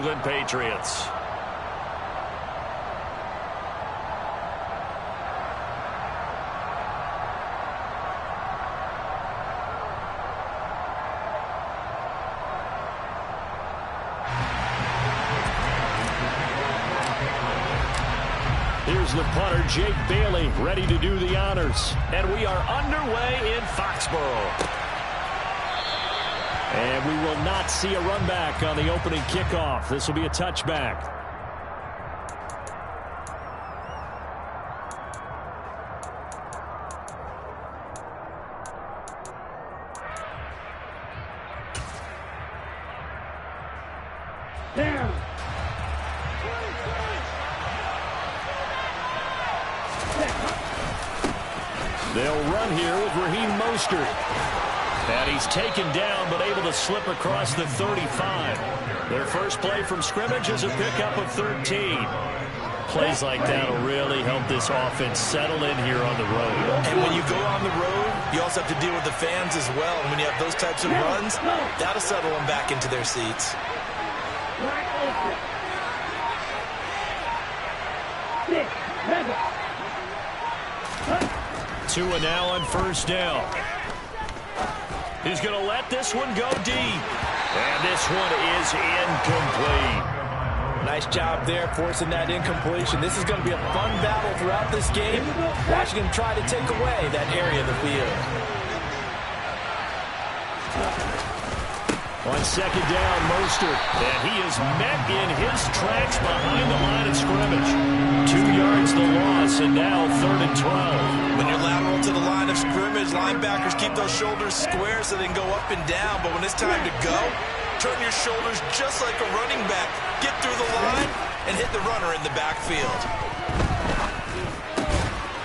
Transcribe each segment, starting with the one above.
England Patriots. Here's the punter, Jake Bailey, ready to do the honors. And we are underway in Foxborough. And we will not see a run back on the opening kickoff. This will be a touchback. They'll run here with Raheem Mostert. And he's taken down, but able to slip across the 35. Their first play from scrimmage is a pickup of 13. Plays like that will really help this offense settle in here on the road. And when you go on the road, you also have to deal with the fans as well. And when you have those types of runs, that'll settle them back into their seats. Tua now on first down. He's going to let this one go deep. And this one is incomplete. Nice job there forcing that incompletion. This is going to be a fun battle throughout this game. Washington try to take away that area of the field. On second down, Mostert. And he is met in his tracks behind the line of scrimmage. 2 yards the loss, and now 3rd and 12. When you're lateral to the line of scrimmage, linebackers keep those shoulders square so they can go up and down. But when it's time to go, turn your shoulders just like a running back. Get through the line and hit the runner in the backfield.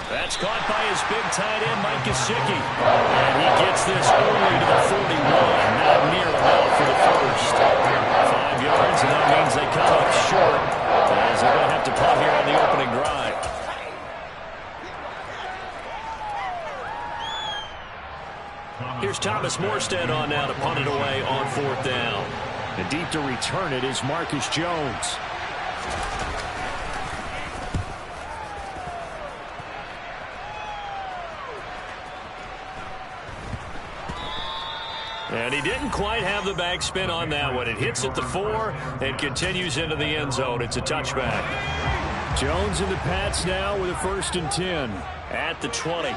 That's caught by his big tight end, Mike Gesicki. And he gets this only to the 41. Not near enough for the first. 5 yards, and that means they come up short, as they're going to have to punt here on the opening drive. Here's Thomas Morstead on now to punt it away on 4th down. And deep to return it is Marcus Jones. And he didn't quite have the backspin on that one. It hits at the 4 and continues into the end zone. It's a touchback. Jones and the Pats now with a 1st and 10 at the 20.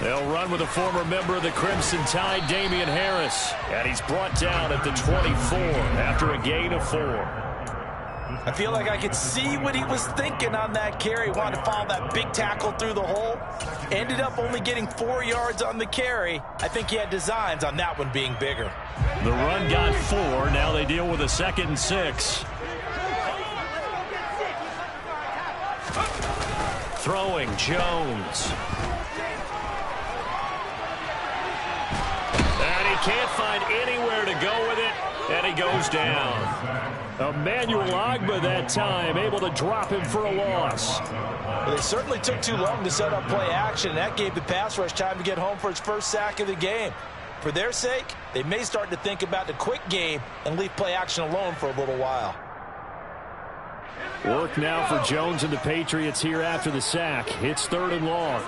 They'll run with a former member of the Crimson Tide, Damian Harris. And he's brought down at the 24 after a gain of 4. I feel like I could see what he was thinking on that carry. Wanted to follow that big tackle through the hole. Ended up only getting 4 yards on the carry. I think he had designs on that one being bigger. The run got 4. Now they deal with a 2nd and 6. Throwing Jones. And he can't find anywhere to go with it. And he goes down. Emmanuel Ogbah that time, able to drop him for a loss. Well, they certainly took too long to set up play action. That gave the pass rush time to get home for his first sack of the game. For their sake, they may start to think about the quick game and leave play action alone for a little while. Work now for Jones and the Patriots here after the sack. It's 3rd and long.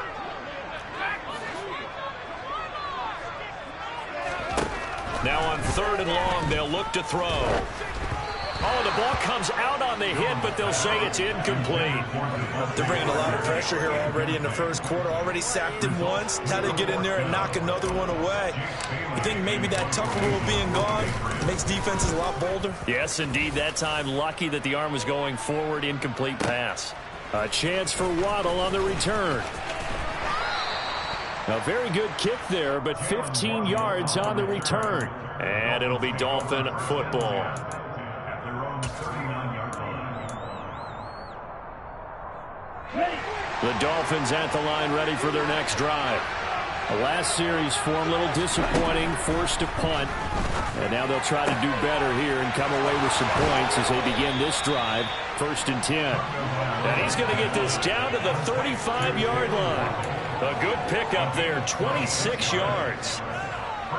Now on 3rd and long, they'll look to throw. Oh, the ball comes out on the hit, but they'll say it's incomplete. They're bringing a lot of pressure here already in the first quarter. Already sacked him once. Now they get in there and knock another one away. You think maybe that tough rule being gone makes defenses a lot bolder? Yes, indeed. That time, lucky that the arm was going forward. Incomplete pass. A chance for Waddle on the return. A very good kick there, but 15 yards on the return. And it'll be Dolphin football. The Dolphins at the line, ready for their next drive. The last series for him, a little disappointing, forced to punt. And now they'll try to do better here and come away with some points as they begin this drive. 1st and 10. And he's going to get this down to the 35-yard line. A good pickup there, 26 yards.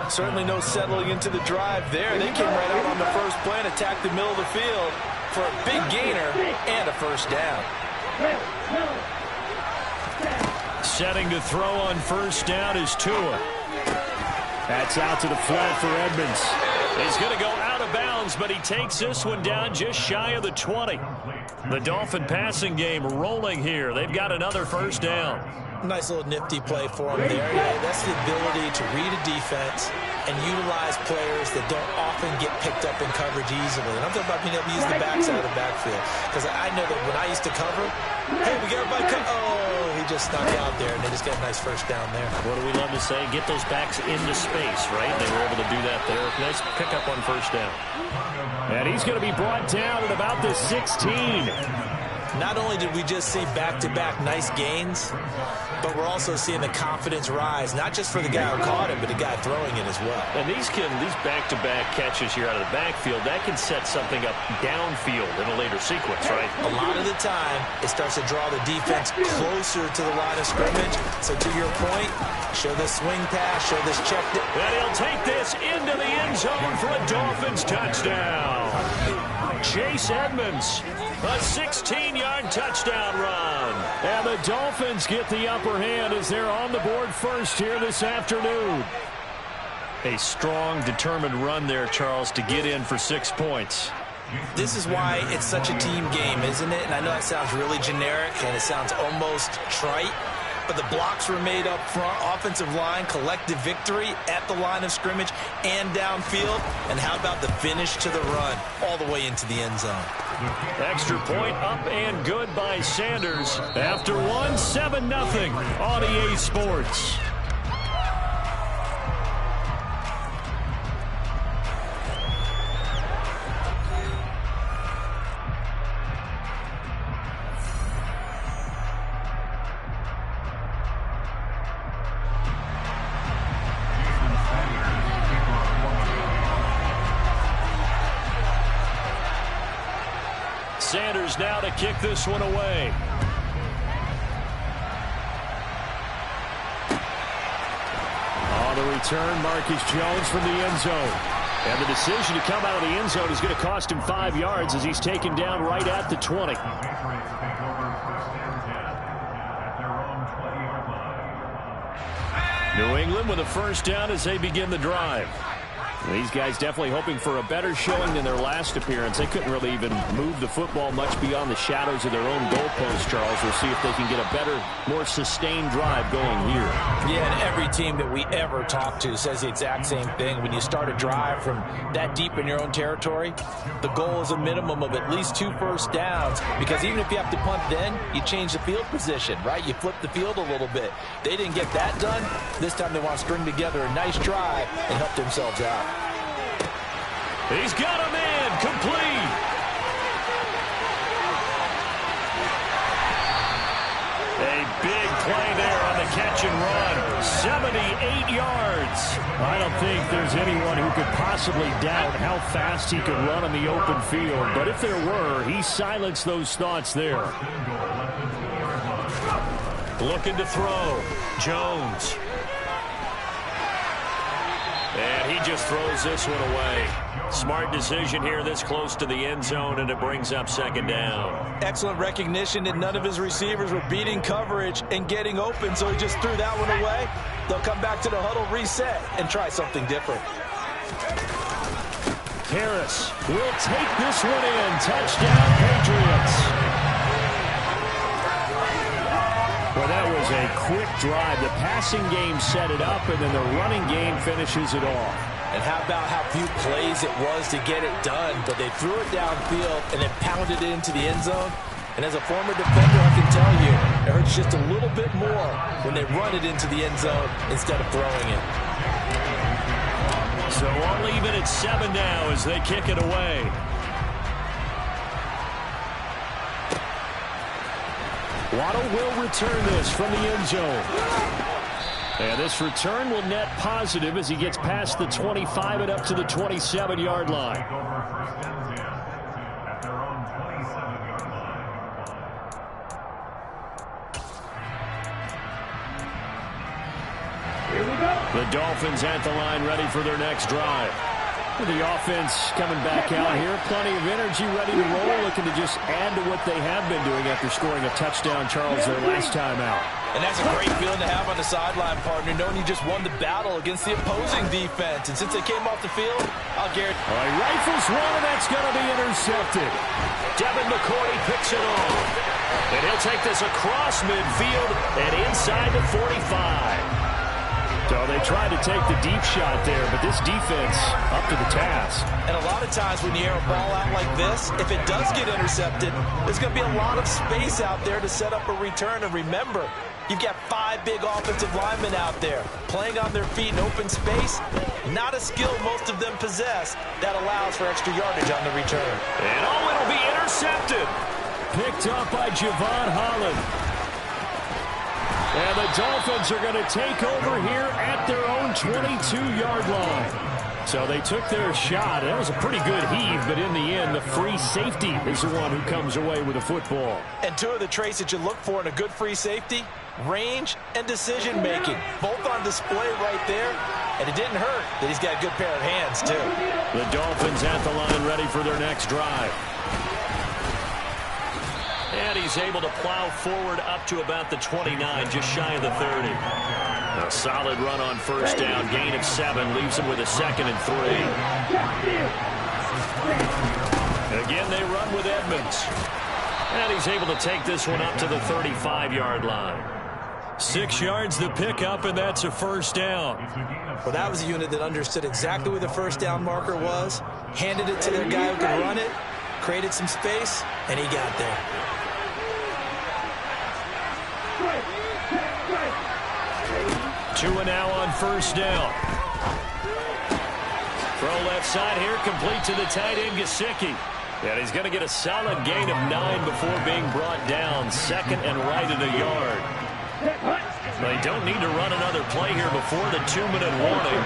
Certainly no settling into the drive there. They came right out on the first play and attacked the middle of the field for a big gainer and a first down. Setting to throw on 1st down is Tua. That's out to the flat for Edmonds. He's going to go out of bounds, but he takes this one down just shy of the 20. The Dolphin passing game rolling here. They've got another 1st down. Nice little nifty play for him there. Yeah, that's the ability to read a defense and utilize players that don't often get picked up in coverage easily. And I'm talking about being able to use the backside of the backfield. Because I know that when I used to cover, hey, we got everybody oh, he just snuck out there, and they just got a nice 1st down there. What do we love to say? Get those backs into space, right? They were able to do that there. Nice pickup on 1st down. And he's going to be brought down at about the 16. Not only did we just see back-to-back nice gains, but we're also seeing the confidence rise, not just for the guy who caught him, but the guy throwing it as well. And these back-to-back catches here out of the backfield, that can set something up downfield in a later sequence, right? A lot of the time, it starts to draw the defense closer to the line of scrimmage. So to your point, show this swing pass, show this check. And he'll take this into the end zone for a Dolphins touchdown. Chase Edmonds, a 16-yard touchdown run. And the Dolphins get the upper hand as they're on the board first here this afternoon. A strong, determined run there, Charles, to get in for 6 points. This is why it's such a team game, isn't it? And I know that sounds really generic and it sounds almost trite, but the blocks were made up front. Offensive line, collective victory at the line of scrimmage and downfield. And how about the finish to the run all the way into the end zone? Extra point up and good by Sanders. After 7-0 on EA Sports. Sanders now to kick this one away. On the return, Marcus Jones from the end zone. And the decision to come out of the end zone is going to cost him 5 yards as he's taken down right at the 20. New England with a 1st down as they begin the drive. These guys definitely hoping for a better showing than their last appearance. They couldn't really even move the football much beyond the shadows of their own goalpost, Charles. We'll see if they can get a better, more sustained drive going here. Yeah, and every team that we ever talk to says the exact same thing. When you start a drive from that deep in your own territory, the goal is a minimum of at least 2 first downs, because even if you have to punt then, you change the field position, right? You flip the field a little bit. They didn't get that done. This time they want to string together a nice drive and help themselves out. He's got him in, complete. A big play there on the catch and run. 78 yards. I don't think there's anyone who could possibly doubt how fast he could run on the open field. But if there were, he silenced those thoughts there. Looking to throw. Jones. And he just throws this one away. Smart decision here this close to the end zone, and it brings up 2nd down. Excellent recognition that none of his receivers were beating coverage and getting open, so he just threw that one away. They'll come back to the huddle, reset, and try something different. Harris will take this one in. Touchdown, Patriots. Well, that was a quick drive. The passing game set it up, and then the running game finishes it off. And how about how few plays it was to get it done, but they threw it downfield and then pounded it into the end zone. And as a former defender, I can tell you, it hurts just a little bit more when they run it into the end zone instead of throwing it. So all even at 7 now as they kick it away. Waddle will return this from the end zone. And this return will net positive as he gets past the 25 and up to the 27-yard line. The Dolphins at the line, ready for their next drive. The offense coming back out here. Plenty of energy, ready to roll, looking to just add to what they have been doing after scoring a touchdown, Charles, their last time out. And that's a great feeling to have on the sideline, partner, knowing you just won the battle against the opposing defense. And since they came off the field, I'll guarantee. All right, rifles one, and that's going to be intercepted. Devin McCourty picks it off. And he'll take this across midfield and inside the 45. So they tried to take the deep shot there, but this defense up to the task. And a lot of times when you air a ball out like this, if it does get intercepted, there's going to be a lot of space out there to set up a return. And remember, you've got 5 big offensive linemen out there playing on their feet in open space. Not a skill most of them possess that allows for extra yardage on the return. And it'll be intercepted. Picked up by Javon Holland. And the Dolphins are going to take over here at their own 22-yard line. So they took their shot. That was a pretty good heave, but in the end, the free safety is the one who comes away with the football. And 2 of the traits that you look for in a good free safety, range and decision-making, both on display right there. And it didn't hurt that he's got a good pair of hands, too. The Dolphins at the line, ready for their next drive. And he's able to plow forward up to about the 29, just shy of the 30. A solid run on first down, gain of 7, leaves him with a 2nd and 3. Again, they run with Edmonds. And he's able to take this one up to the 35-yard line. 6 yards the pickup, and that's a first down. Well, that was a unit that understood exactly where the first down marker was, handed it to their guy who could run it, created some space, and he got there. Two and now on first down. Throw left side here, complete to the tight end, Gesicki. And he's going to get a solid gain of 9 before being brought down. 2nd and right at a yard. They don't need to run another play here before the 2-minute warning.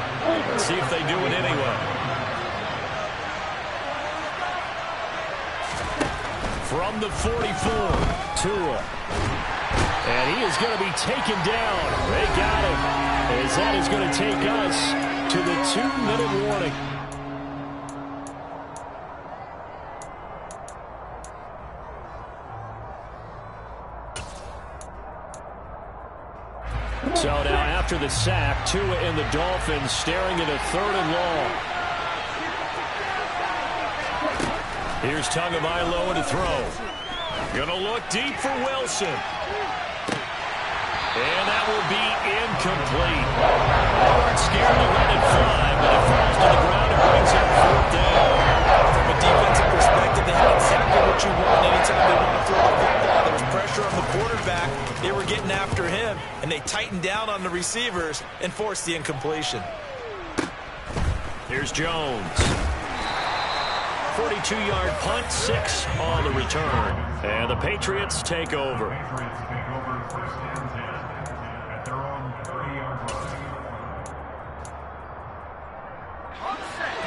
Let's see if they do it anyway. From the 44, Tua. And he is going to be taken down. They got him. As that is going to take us to the 2-minute warning. So now after the sack, Tua and the Dolphins staring at a 3rd and long. Here's Tagovailoa to throw. Gonna look deep for Wilson. And that will be incomplete. They weren't scared to let it fly, but it falls to the ground and brings up 4th down. From a defensive perspective, they had exactly what you want anytime they want to throw the football. There was pressure on the quarterback. They were getting after him, and they tightened down on the receivers and forced the incompletion. Here's Jones. 42-yard punt, 6 on the return. And the Patriots take over.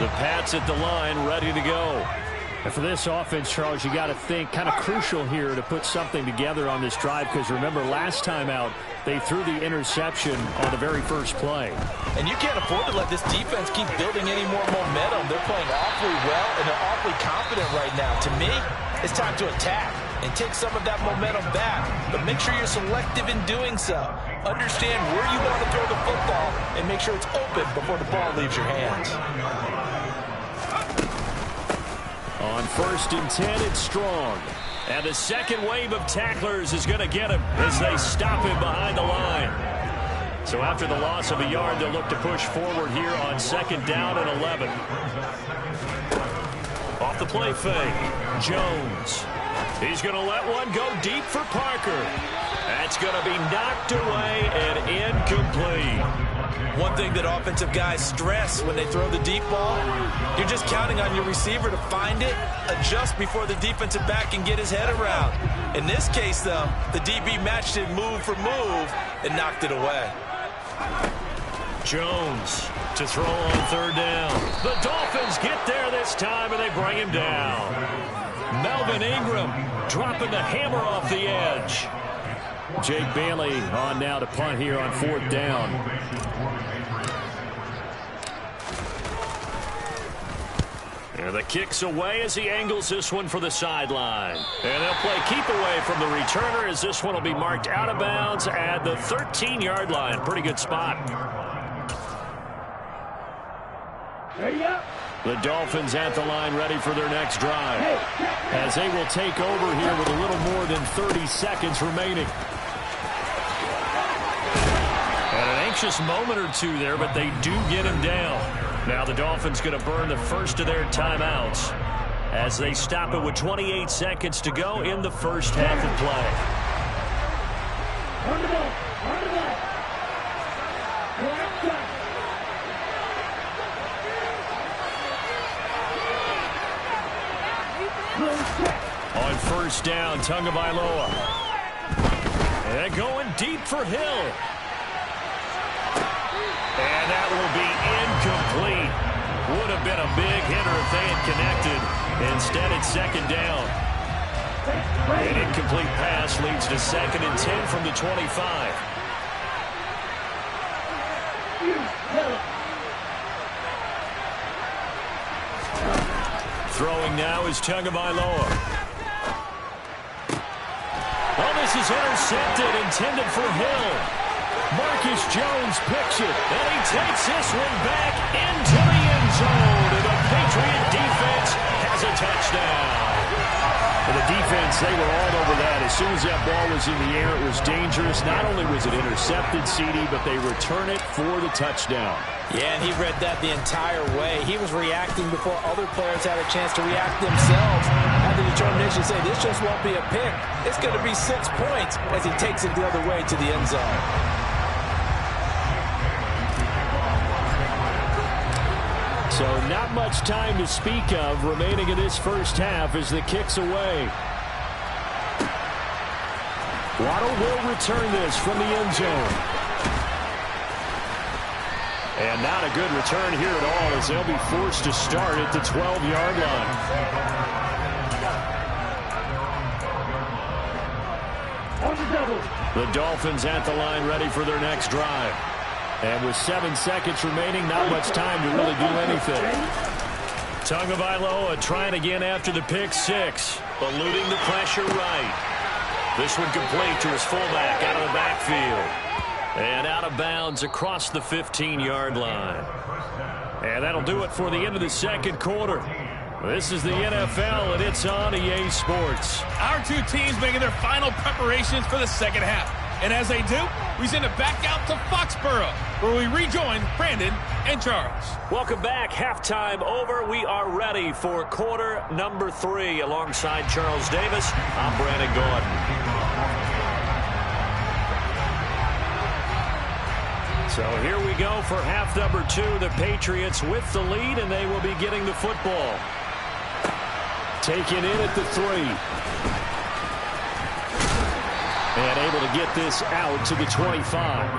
The Pats at the line, ready to go. And for this offense, Charles, you got to think kind of crucial here to put something together on this drive, because remember last time out they threw the interception on the very first play. And you can't afford to let this defense keep building any more momentum. They're playing awfully well, and they're awfully confident right now. To me, it's time to attack and take some of that momentum back. But make sure you're selective in doing so. Understand where you want to throw the football and make sure it's open before the ball leaves your hands. On 1st and 10, it's Strong. And the second wave of tacklers is going to get him as they stop him behind the line. So after the loss of a yard, they'll look to push forward here on 2nd down and 11. Off the play fake, Jones. He's going to let one go deep for Parker. That's going to be knocked away and incomplete. One thing that offensive guys stress when they throw the deep ball, you're just counting on your receiver to find it, adjust before the defensive back can get his head around. In this case, though, the DB matched it move for move and knocked it away. Jones to throw on third down. The Dolphins get there this time, and they bring him down. Melvin Ingram dropping the hammer off the edge. Jake Bailey on now to punt here on fourth down. And the kick's away as he angles this one for the sideline. And they'll play keep away from the returner as this one will be marked out of bounds at the 13-yard line. Pretty good spot. The Dolphins at the line ready for their next drive as they will take over here with a little more than 30 seconds remaining. And an anxious moment or two there, but they do get him down. Now the Dolphins going to burn the first of their timeouts as they stop it with 28 seconds to go in the first half of play. On first down, Tagovailoa. And going deep for Hill. And that will be incomplete. Would have been a big hitter if they had connected. Instead, it's second down. An incomplete pass leads to 2nd and 10 from the 25. Throwing now is Tagovailoa. Oh, this is intercepted, intended for Hill. Marcus Jones picks it, and he takes this one back into the end zone. And the Patriot defense has a touchdown. And the defense, they were all over that. As soon as that ball was in the air, it was dangerous. Not only was it intercepted, CD, but they return it for the touchdown. Yeah, and he read that the entire way. He was reacting before other players had a chance to react themselves. Had the determination to say, this just won't be a pick. It's going to be 6 points as he takes it the other way to the end zone. So not much time to speak of remaining in this first half as the kick's away. Waddle will return this from the end zone. And not a good return here at all as they'll be forced to start at the 12-yard line. The Dolphins at the line ready for their next drive. And with 7 seconds remaining, not much time to really do anything. Tagovailoa trying again after the pick six. Eluding the pressure right. This one complete to his fullback out of the backfield. And out of bounds across the 15-yard line. And that'll do it for the end of the second quarter. This is the NFL, and it's on EA Sports. Our two teams making their final preparations for the second half. And as they do, we send it back out to Foxborough, where we rejoin Brandon and Charles. Welcome back. Halftime over. We are ready for quarter number 3. Alongside Charles Davis, I'm Brandon Gordon. So here we go for half number 2. The Patriots with the lead, and they will be getting the football. Taken in at the 3. And able to get this out to the 25.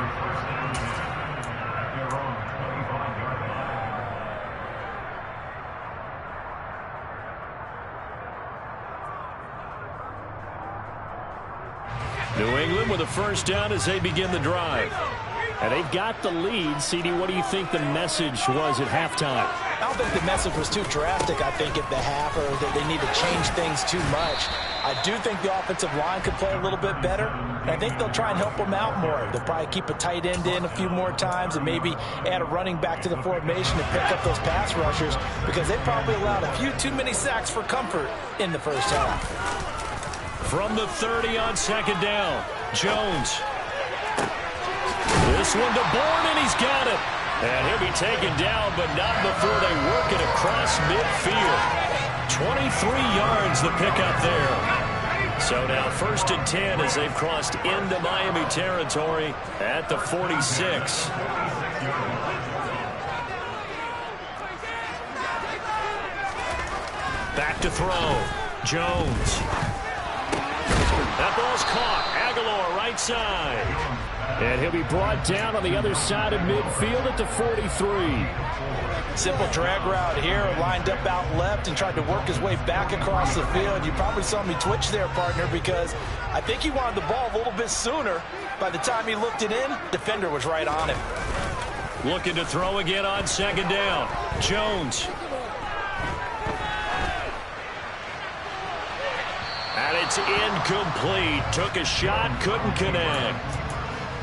New England with a first down as they begin the drive. And they've got the lead. CD, what do you think the message was at halftime? I don't think the message was too drastic, I think, at the half, or that they need to change things too much. I do think the offensive line could play a little bit better, and I think they'll try and help them out more. They'll probably keep a tight end in a few more times and maybe add a running back to the formation to pick up those pass rushers, because they probably allowed a few too many sacks for comfort in the first half. From the 30 on second down, Jones. This one to Bourne, and he's got it. And he'll be taken down, but not before they work it across midfield. 23 yards the pickup there. So now 1st and 10 as they've crossed into Miami territory at the 46. Back to throw. Jones. That ball's caught. Aguilar, right side. And he'll be brought down on the other side of midfield at the 43. Simple drag route here, lined up out left and tried to work his way back across the field. You probably saw me twitch there, partner, because I think he wanted the ball a little bit sooner. By the time he looked it in, defender was right on him. Looking to throw again on second down. Jones. And it's incomplete. Took a shot, couldn't connect.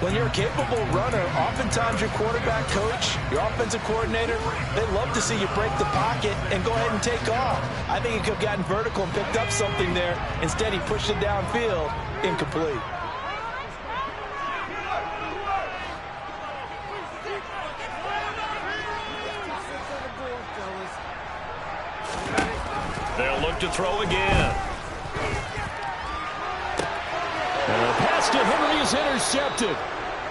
When you're a capable runner, oftentimes your quarterback coach, your offensive coordinator, they love to see you break the pocket and go ahead and take off. I think he could have gotten vertical and picked up something there. Instead, he pushed it downfield. Incomplete. They'll look to throw again. And the pass to Henry is intercepted.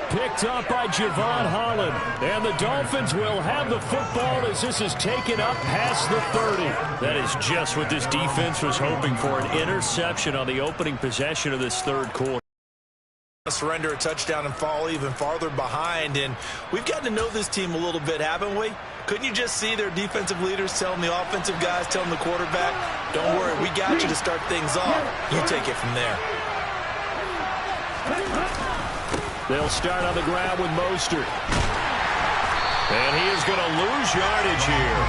Picked up by Javon Holland. And the Dolphins will have the football as this is taken up past the 30. That is just what this defense was hoping for, an interception on the opening possession of this third quarter. Surrender a touchdown and fall even farther behind, and we've gotten to know this team a little bit, haven't we? Couldn't you just see their defensive leaders telling the offensive guys, telling the quarterback, don't worry, we got you to start things off. You take it from there. They'll start on the ground with Mostert. And he is going to lose yardage here.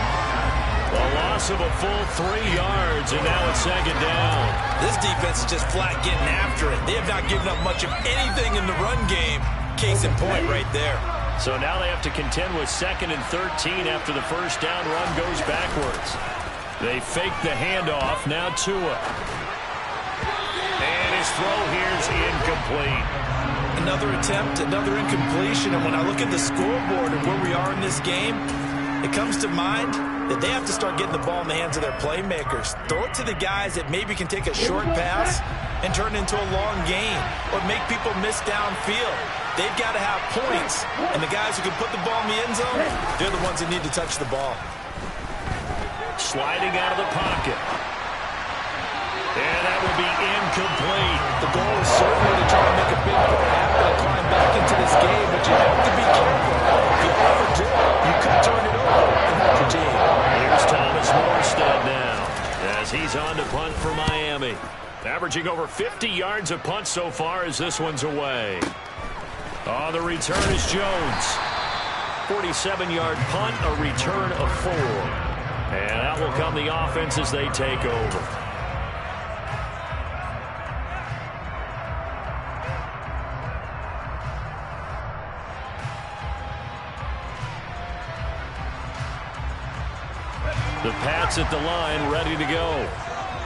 A loss of a full 3 yards, and now it's second down. This defense is just flat getting after it. They have not given up much of anything in the run game. Case in point right there. So now they have to contend with 2nd and 13 after the first down run goes backwards. They fake the handoff. Now Tua. And his throw here is incomplete. Another attempt, another incompletion, and when I look at the scoreboard and where we are in this game, it comes to mind that they have to start getting the ball in the hands of their playmakers. Throw it to the guys that maybe can take a short pass and turn it into a long gain or make people miss downfield. They've got to have points, and the guys who can put the ball in the end zone, they're the ones that need to touch the ball. Sliding out of the pocket. And that will be incomplete. The goal is certainly to try to make a big play happen and climb back into this game, but you have to be careful. If you overdo it, you could turn it over and hurt your team. Here's Thomas Morstead now as he's on to punt for Miami. Averaging over 50 yards a punt so far as this one's away. On the return is Jones. 47-yard punt, a return of 4. And that will come the offense as they take over. The Pats at the line, ready to go.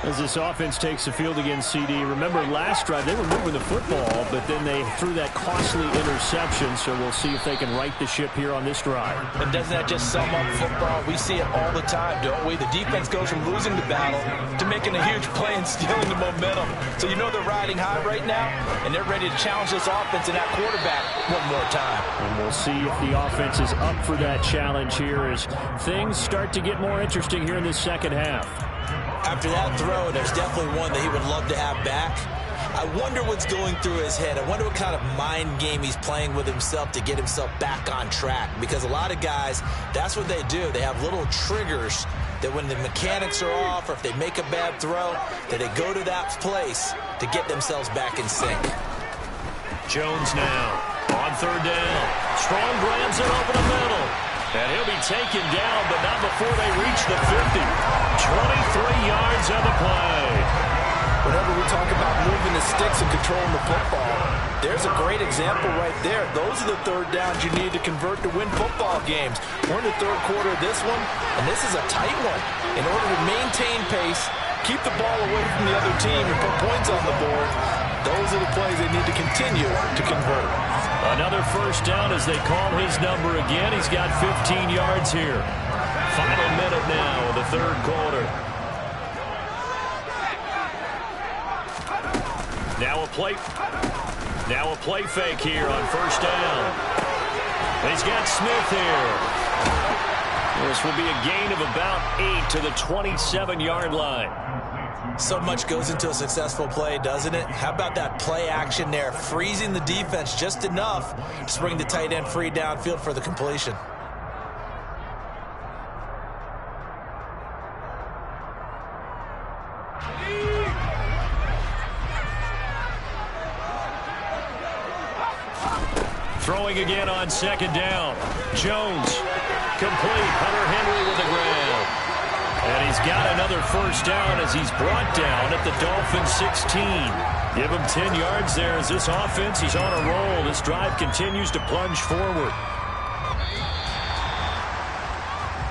As this offense takes the field against CD. Remember, last drive, they were moving the football, but then they threw that costly interception, so we'll see if they can right the ship here on this drive. And doesn't that just sum up football? We see it all the time, don't we? The defense goes from losing the battle to making a huge play and stealing the momentum. So you know they're riding high right now, and they're ready to challenge this offense and that quarterback one more time. And we'll see if the offense is up for that challenge here as things start to get more interesting here in this second half. After that throw, there's definitely one that he would love to have back. I wonder what's going through his head. I wonder what kind of mind game he's playing with himself to get himself back on track. Because a lot of guys, that's what they do. They have little triggers that when the mechanics are off or if they make a bad throw, that they go to that place to get themselves back in sync. Jones now on third down. Strong grabs it over the middle. And he'll be taken down, but not before they reach the 50. 23 yards on the play. Whenever we talk about moving the sticks and controlling the football, there's a great example right there. Those are the third downs you need to convert to win football games. We're in the third quarter of this one, and this is a tight one. In order to maintain pace, keep the ball away from the other team, and put points on the board, those are the plays they need to continue to convert. Another first down as they call his number again. He's got 15 yards here. Final minute now of the third quarter. Now a play fake here on first down. He's got Smith here. This will be a gain of about 8 to the 27-yard line. So much goes into a successful play, doesn't it? How about that play action there, freezing the defense just enough to bring the tight end free downfield for the completion. Throwing again on second down. Jones, complete. Hunter Henry with the grab. And he's got another first down as he's brought down at the Dolphins' 16. Give him 10 yards there as this offense is on a roll. This drive continues to plunge forward.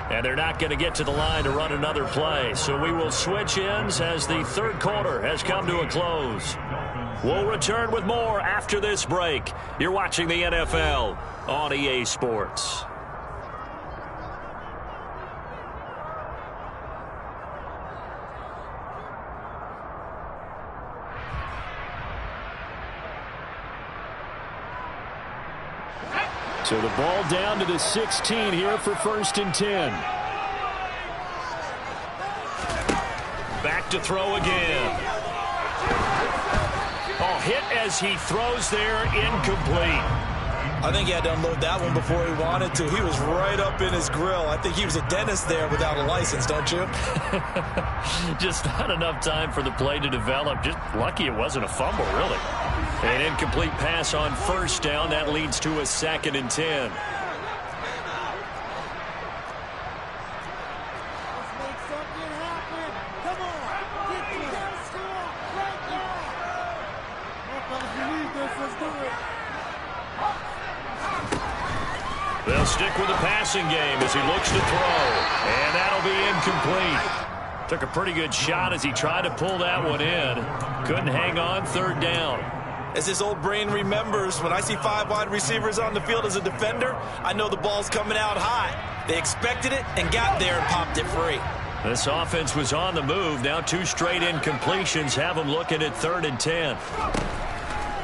And they're not going to get to the line to run another play. So we will switch ends as the third quarter has come to a close. We'll return with more after this break. You're watching the NFL on EA Sports. So the ball down to the 16 here for 1st and 10. Back to throw again. Oh, hit as he throws there, incomplete. I think he had to unload that one before he wanted to. He was right up in his grill. I think he was a dentist there without a license, don't you? Just not enough time for the play to develop. Just lucky it wasn't a fumble, really. An incomplete pass on first down. That leads to a 2nd and 10. They'll stick with the passing game as he looks to throw. And that'll be incomplete. Took a pretty good shot as he tried to pull that one in. Couldn't hang on, 3rd down. As his old brain remembers, when I see 5 wide receivers on the field as a defender, I know the ball's coming out high. They expected it and got there and popped it free. This offense was on the move. Now 2 straight incompletions have him looking at 3rd and 10.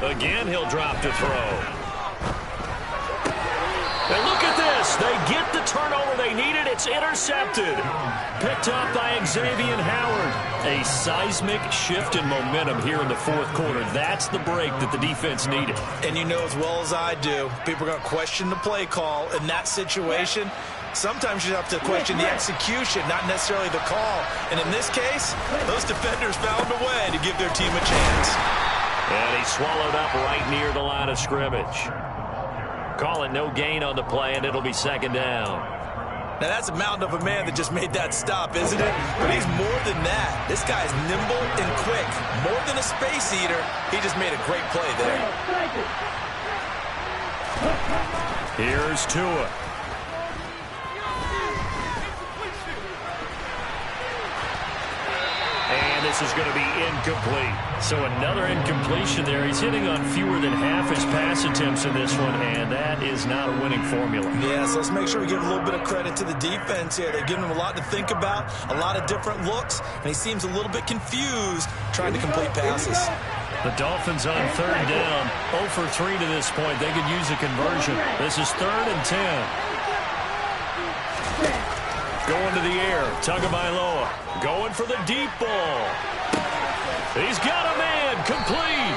Again, he'll drop to throw. And look at this. They get the turnover they needed. It's intercepted. Picked up by Xavier Howard. A seismic shift in momentum here in the 4th quarter. That's the break that the defense needed. And you know as well as I do, people are going to question the play call in that situation. Sometimes you have to question the execution, not necessarily the call. And in this case, those defenders found a way to give their team a chance. And he swallowed up right near the line of scrimmage. Call it no gain on the play, and it'll be 2nd down. Now, that's a mountain of a man that just made that stop, isn't it? But he's more than that. This guy's nimble and quick. More than a space eater, he just made a great play there. Here's Tua. And this is going to be incomplete. So another incompletion there. He's hitting on fewer than half his pass attempts in this one, and that is not a winning formula. Yeah, so let's make sure we give a little bit of credit to the defense here. They're giving him a lot to think about, a lot of different looks, and he seems a little bit confused trying to complete passes. The Dolphins on 3rd down, 0 for 3 to this point. They could use a conversion. This is 3rd and 10. Going to the air, Tagovailoa. Going for the deep ball. He's got a man, complete.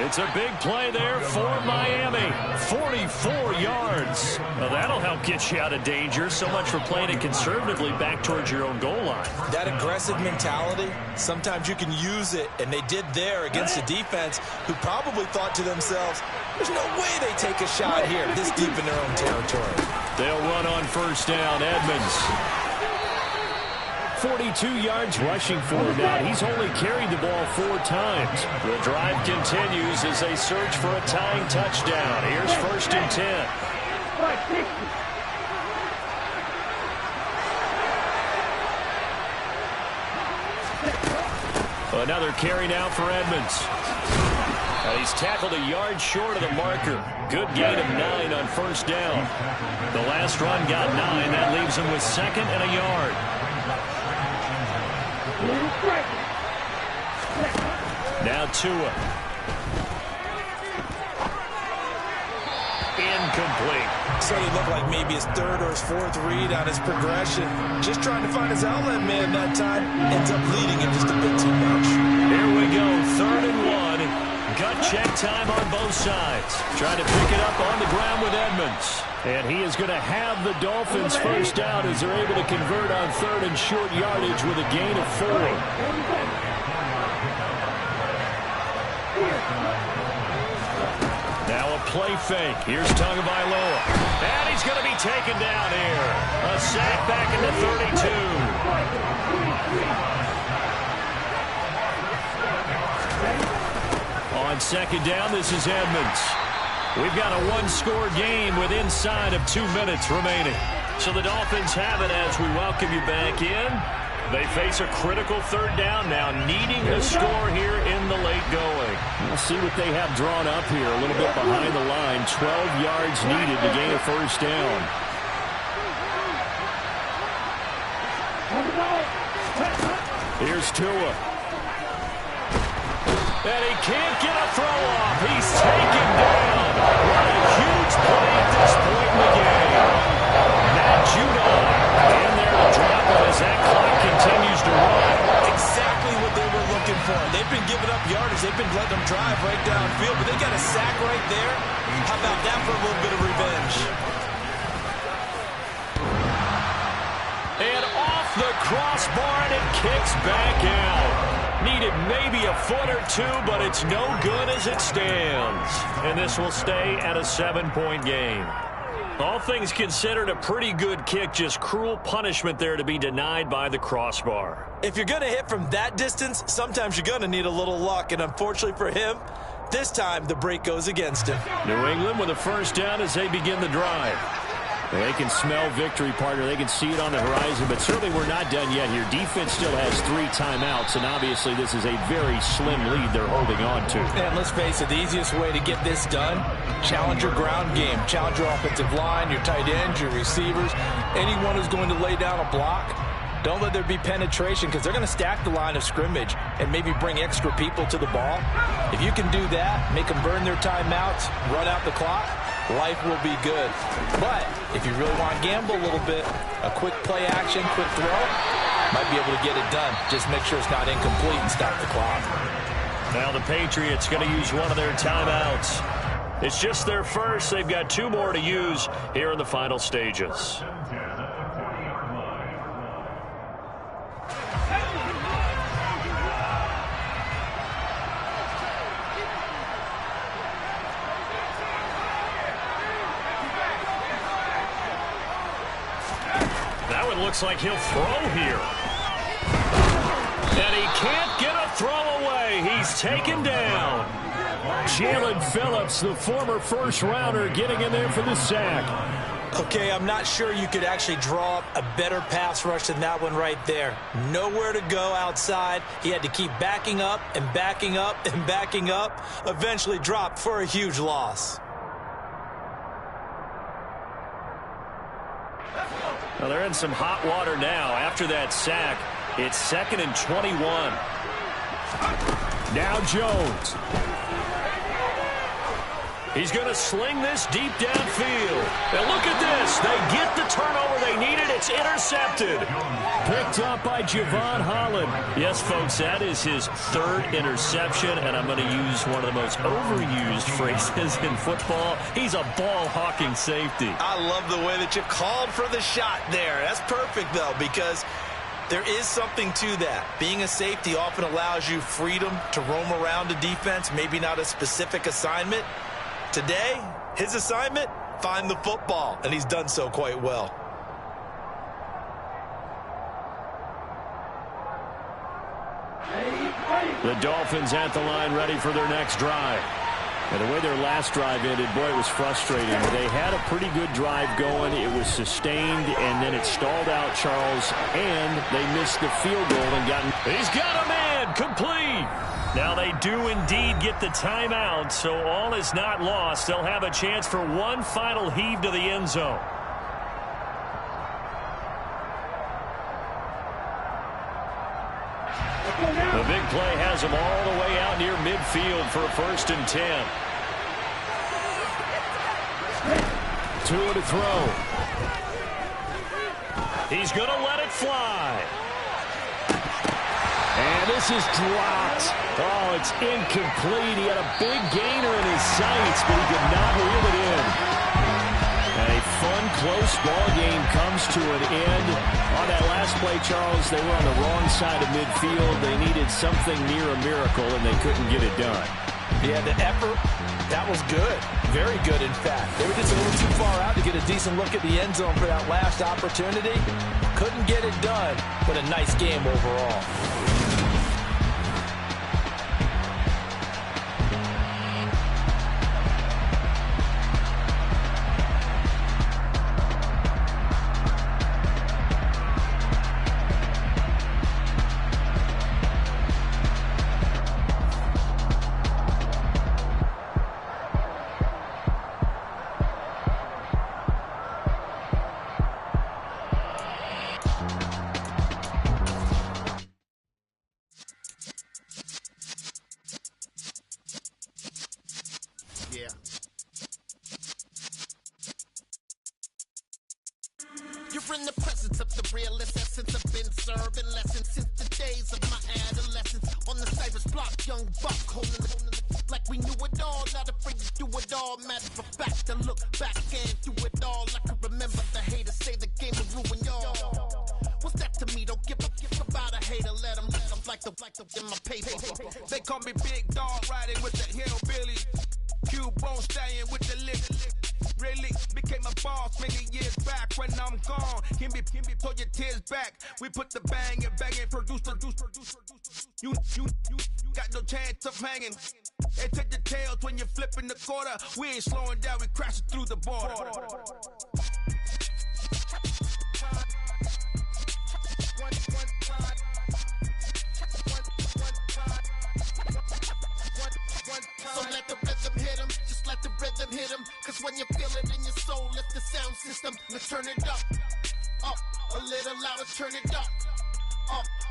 It's a big play there for Miami. 44 yards. Well, that'll help get you out of danger. So much for playing it conservatively back towards your own goal line. That aggressive mentality, sometimes you can use it, and they did there against a defense who probably thought to themselves, there's no way they take a shot here this deep in their own territory. They'll run on first down. Edmonds. 42 yards rushing for him now. He's only carried the ball 4 times. The drive continues as they search for a tying touchdown. Here's 1st and 10. Another carry now for Edmonds. He's tackled a yard short of the marker. Good gain of 9 on first down. The last run got 9. That leaves him with 2nd and a yard. Now Tua. incomplete. So he looked like maybe his third or his fourth read on his progression. Just trying to find his outlet man that time. Ends up leading him just a bit too much. Here we go, 3rd and 1. Gut check time on both sides. Trying to pick it up on the ground with Edmonds. And he is going to have the Dolphins first down as they're able to convert on 3rd and short yardage with a gain of 4. Now a play fake. Here's Tagovailoa. And he's going to be taken down here. A sack back into 32. On 2nd down, this is Edmonds. We've got a 1-score game with inside of 2 minutes remaining. So the Dolphins have it as we welcome you back in. They face a critical 3rd down now, needing a score here in the late going. We'll see what they have drawn up here, a little bit behind the line. 12 yards needed to gain a first down. Here's Tua. And he can't get a throw off. He's taken down. What a huge play at this point in the game. Matt Judon in there to drop it as that clock continues to run. Exactly what they were looking for. They've been giving up yardage. They've been letting them drive right downfield, but they got a sack right there. How about that for a little bit of revenge? And off the crossbar, and it kicks back out. Needed maybe a foot or two, but it's no good as it stands. And this will stay at a 7-point game. All things considered, a pretty good kick, just cruel punishment there to be denied by the crossbar. If you're going to hit from that distance, sometimes you're going to need a little luck, and unfortunately for him, this time the break goes against him. New England with a first down as they begin the drive. They can smell victory, partner. They can see it on the horizon, but certainly we're not done yet here. Defense still has 3 timeouts, and obviously this is a very slim lead they're holding on to. And let's face it, the easiest way to get this done, challenge your ground game. Challenge your offensive line, your tight ends, your receivers, anyone who's going to lay down a block. Don't let there be penetration because they're going to stack the line of scrimmage and maybe bring extra people to the ball. If you can do that, make them burn their timeouts, run out the clock, life will be good. But if you really want to gamble a little bit, a quick play action, quick throw, might be able to get it done. Just make sure it's not incomplete and stop the clock. Now the Patriots going to use one of their timeouts. It's just their first. They've got 2 more to use here in the final stages. Looks like he'll throw here. And he can't get a throw away. He's taken down. Jalen Phillips, the former first-rounder, getting in there for the sack. Okay, I'm not sure you could actually draw up a better pass rush than that one right there. Nowhere to go outside. He had to keep backing up and backing up and backing up. Eventually dropped for a huge loss. Well, they're in some hot water now. After that sack, it's 2nd and 21. Now Jones. He's going to sling this deep downfield. And look at this. They get the turnover they needed. It's intercepted. Picked up by Javon Holland. Yes, folks, that is his 3rd interception, and I'm going to use one of the most overused phrases in football. He's a ball-hawking safety. I love the way that you called for the shot there. That's perfect, though, because there is something to that. Being a safety often allows you freedom to roam around a defense, maybe not a specific assignment. Today, his assignment, find the football, and he's done so quite well. The Dolphins at the line ready for their next drive. And the way their last drive ended, boy, it was frustrating. They had a pretty good drive going. It was sustained, and then it stalled out, Charles, and they missed the field goal and He's got a man, complete. Now they do indeed get the timeout, so all is not lost. They'll have a chance for one final heave to the end zone. The big play has them all the way out near midfield for a 1st and 10. Tua to throw. He's going to let it fly. And this is dropped. Oh, it's incomplete. He had a big gainer in his sights, but he could not reel it in. And a fun, close ball game comes to an end. On that last play, Charles, they were on the wrong side of midfield. They needed something near a miracle, and they couldn't get it done. Yeah, the effort, that was good. Very good, in fact. They were just a little too far out to get a decent look at the end zone for that last opportunity. Couldn't get it done, but a nice game overall. You're in the presence of the realest essence. I've been serving lessons since the days of my adolescence. On the Cyrus block, young buck holding the like we knew it all, not afraid to do it all. Matter of fact, to look back and do it all. I can remember the haters say the game will ruin y'all. What's that to me? Don't give about a hater. Let them like the in my paper. They call me Big Dog, riding with the hillbilly. Q-Bone staying with the lick. Really became a boss many years back. When I'm gone, can be pull your tears back. We put the bang and produce. You got no chance of hanging. They take the tails when you're flipping the quarter. We ain't slowing down, we crashing through the border. So let the rhythm hit him, just let the rhythm hit him. Cause when you feel it in your soul, lift the sound system. Let's turn it up, a little louder, turn it up,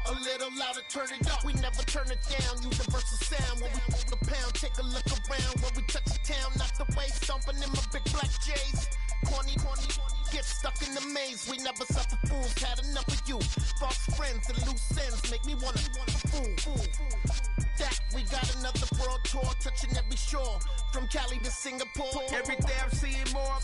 a little louder, turn it up. We never turn it down, universal sound. When we move the pound, take a look around. When we touch the town, not the way, stomping in my big black J's. Corny, get stuck in the maze. We never suffer fools, had enough of you. False friends and loose ends make me wanna fool. That we got another world tour, touching every shore, from Cali to Singapore. Every day I'm seeing more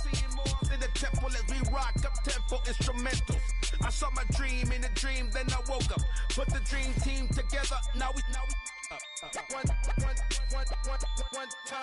in the temple as we rock up tempo instrumentals. I saw my dream in a dream, then I woke up. Put the dream team together, now we one time.